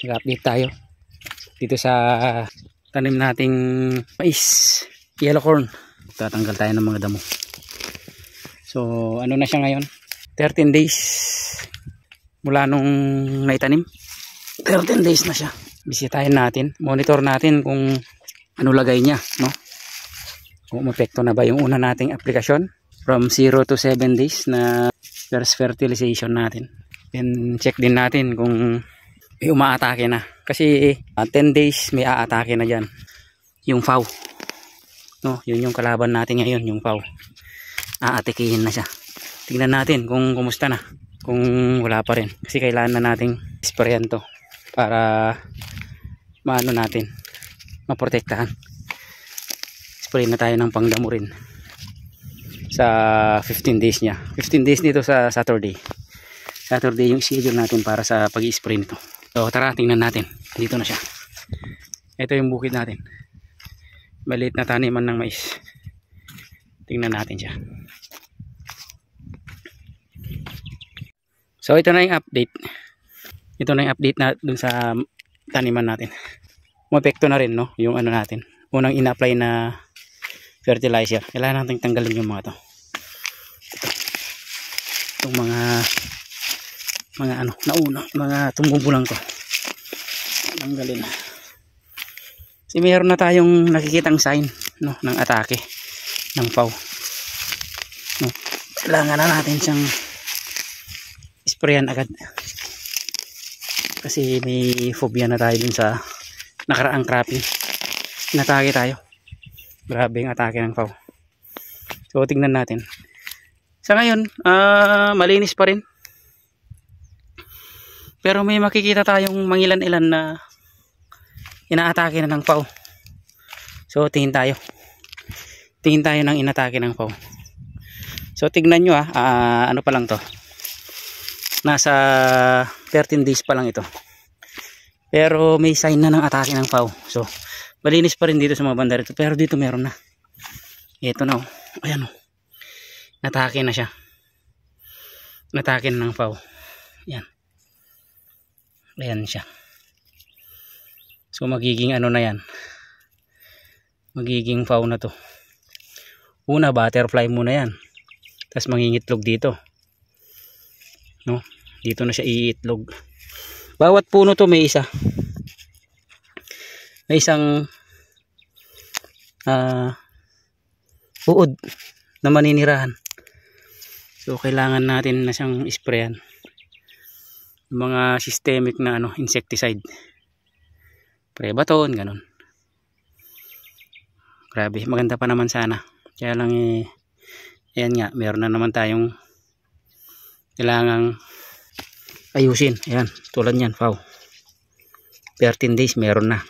Nag-update tayo dito sa tanim nating mais, yellow corn. Tatanggal tayo ng mga damo. So ano na siya ngayon, 13 days mula nung naitanim. 13 days na siya. Bisitahin natin, monitor natin kung ano lagay niya, no? Kung umepekto na ba yung una nating aplikasyon from 0 to 7 days na first fertilization natin. Then check din natin kung may umaatake na. Kasi 10 days may aatake na dyan. Yung FAW. No, yun yung kalaban natin ngayon, yung FAW. Aatikihin na siya. Tingnan natin kung kumusta na. Kung wala pa rin. Kasi kailangan na nating sprayan to para maano natin, maprotektahan. Spray na tayo ng pangdamo rin sa 15 days niya. 15 days dito sa Saturday. Saturday yung schedule natin para sa pag-i-spray nito. So tara, tingnan natin. Dito na siya. Ito yung bukid natin. Maliit na taniman ng mais. Tingnan natin siya. So ito na yung update. Ito na yung update na dun sa taniman natin. Umepekto na rin, no? Yung ano natin. Unang ina-apply na fertilizer. Kailangan natin tanggalin yung mga to. Itong mga ano, nauna, mga tumubulang ko. Tanggalin. Kasi mayroon na tayong nakikitang sign, no, ng atake ng FAW. No, kailangan na natin siyang sprayan agad. Kasi may phobia na tayo dun sa nakaraang cropping. Natake tayo. Grabe yung atake ng FAW. So tingnan natin. Sa ngayon, malinis pa rin. Pero may makikita tayong mangilan-ilan na inaatake na ng FAW. So tingin tayo. Tingin tayo ng inatake ng FAW. So tignan nyo ano pa lang to. Nasa 13 days pa lang ito. Pero may sign na ng atake ng FAW. So malinis pa rin dito sa mga banda rito. Pero dito meron na. Ito na, oh. Ayan, oh. Natake na siya. Natake na ng FAW. Ayan. Ayan siya. So magiging ano na yan. Magiging FAW na to. Una, butterfly muna yan. Tapos mangingitlog dito. No? Dito na siya iitlog. Bawat puno to may isa. May isang uod na maninirahan. So kailangan natin na siyang isprayan. Mga systemic na ano, insecticide. Prebaton, ganun. Grabe, maganda pa naman sana. Kaya lang ayan nga, meron na naman tayong kailangang ayusin. Ayan, tulad yan, FAW. 13 days meron na.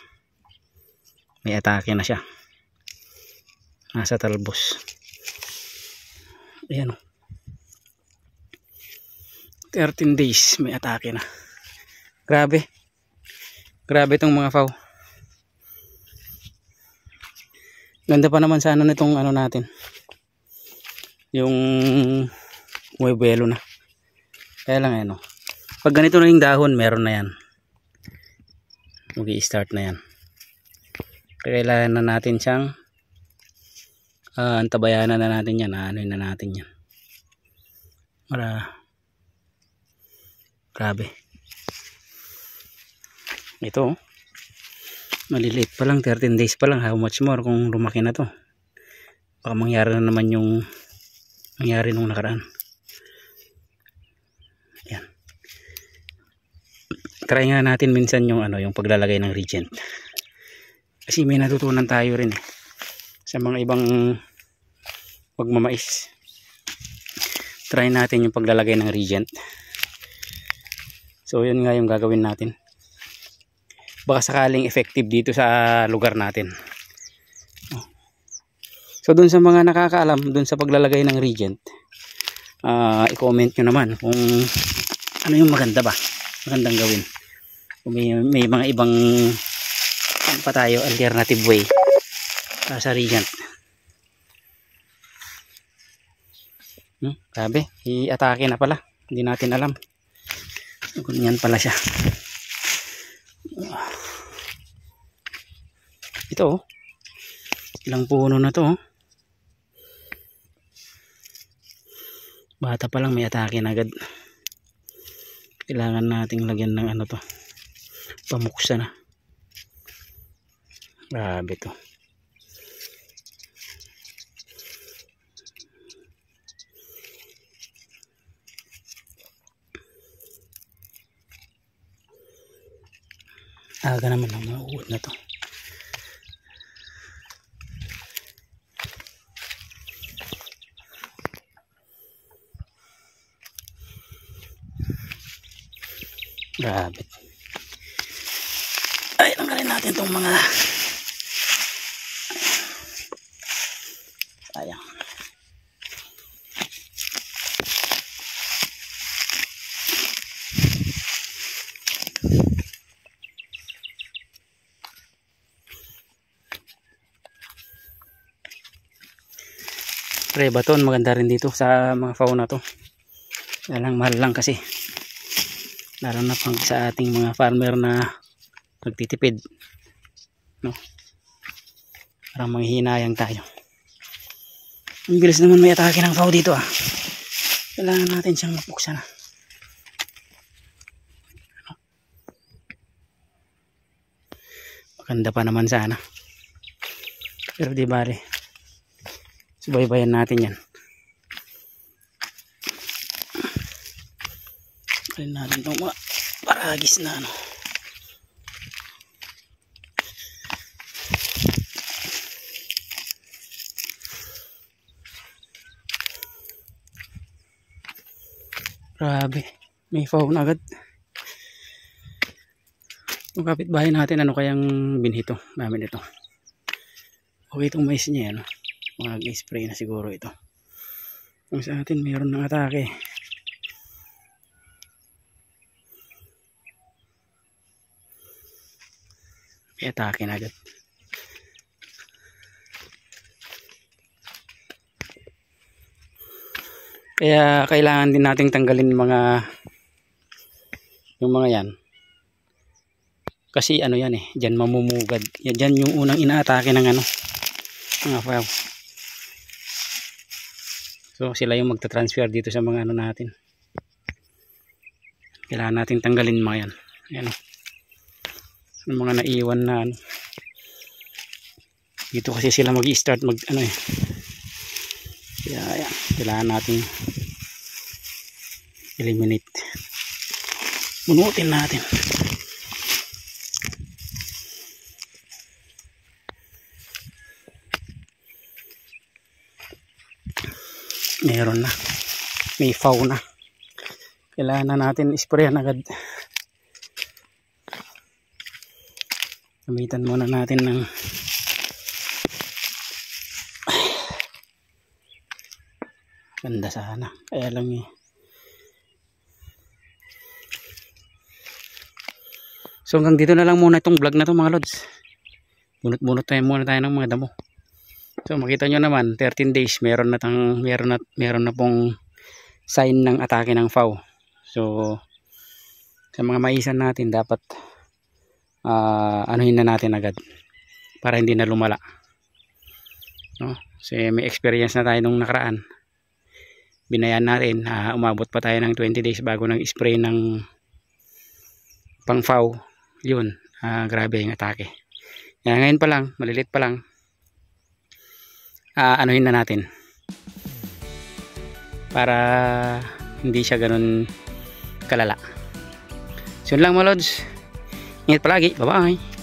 May atake na siya. Nasa talbos. Ayan, 13 days may atake na. Grabe. Grabe itong mga FAW. Ganda pa naman sana nitong ano natin. Yung umuwelo na. Kaya lang ano. Pag ganito na yung dahon, meron na yan. Mag-i-start na yan. Kailangan na natin siyang antabayanan na natin yan. Anoin na natin yan. Para grabe. Ito maliliit pa lang, 13 days pa lang. How much more kung lumaki na to. Baka mangyari na naman yung nangyari nung nakaraan. Yan. Try nga natin minsan yung ano, yung paglalagay ng reagent. Kasi may natutunan tayo rin sa mga ibang pagmamais. Try natin yung paglalagay ng reagent. So yun nga yung gagawin natin. Baka sakaling effective dito sa lugar natin. So dun sa mga nakakaalam dun sa paglalagay ng reagent, i-comment nyo naman kung ano yung magandang gawin. Kung may mga ibang ano pa tayo, alternative way sa reagent. Grabe, i-atake na pala. Hindi natin alam. Ganyan pala siya. Ito oh. Ilang puno na to oh. Bata pa lang may atake na agad. Kailangan nating lagyan ng ano to, pamuksa na. Grabe to. Aga naman ang mauud na to. Grabe. Ay, tanggalin natin itong mga sayang. Pre baton, maganda rin dito sa mga fauna to. Lang mahal lang kasi. Lalo na pang sa ating mga farmer na nagtitipid, no? Parang manghihinayang tayo. Ang bilis naman may atake ng FAO dito ah. Kailangan natin siyang mapuksan na. Maganda pa naman sana. Pero di bale. Subaybayan natin yan. Alin natin itong mga paragis na ano. Grabe, may FAO na agad. Yung kapitbahay natin, ano kayang binhito namin ito. Okay itong mais niya, ano? Mag-spray na siguro ito. Kung sa atin mayroon ng atake. May atake na agad. Kaya kailangan din nating tanggalin yung mga yan. Kasi ano yan eh, dyan mamumugad. Dyan yung unang inaatake ng ano, mga FAO. So sila yung magta-transfer dito sa mga ano natin. Kailangan nating tanggalin mga yan. Ayan o. Yung mga naiwan na ano. Dito kasi sila mag-i-start ano eh. Kaya ayan, kailangan nating eliminate. Bunutin natin. Meron na. May FAO na. Kailangan na natin isprayan agad. Gamitan muna natin ng ganda sana. Kaya lang eh. So hanggang dito na lang muna itong vlog na to mga lods. Bunot-bunot muna tayo ng mga damo. So makita nyo naman 13 days meron na pong sign ng atake ng FAO. So sa mga maisan natin dapat anuhin na natin agad para hindi na lumala, no? Kasi may experience na tayo nung nakaraan. Binayan natin, umabot pa tayo ng 20 days bago nang spray ng pang FAO. Yun, grabe yung atake. Kaya ngayon pa lang, malilit pa lang, anuhin na natin para hindi siya ganun kalala. So yun lang mga lods. Ingat palagi. Bye bye.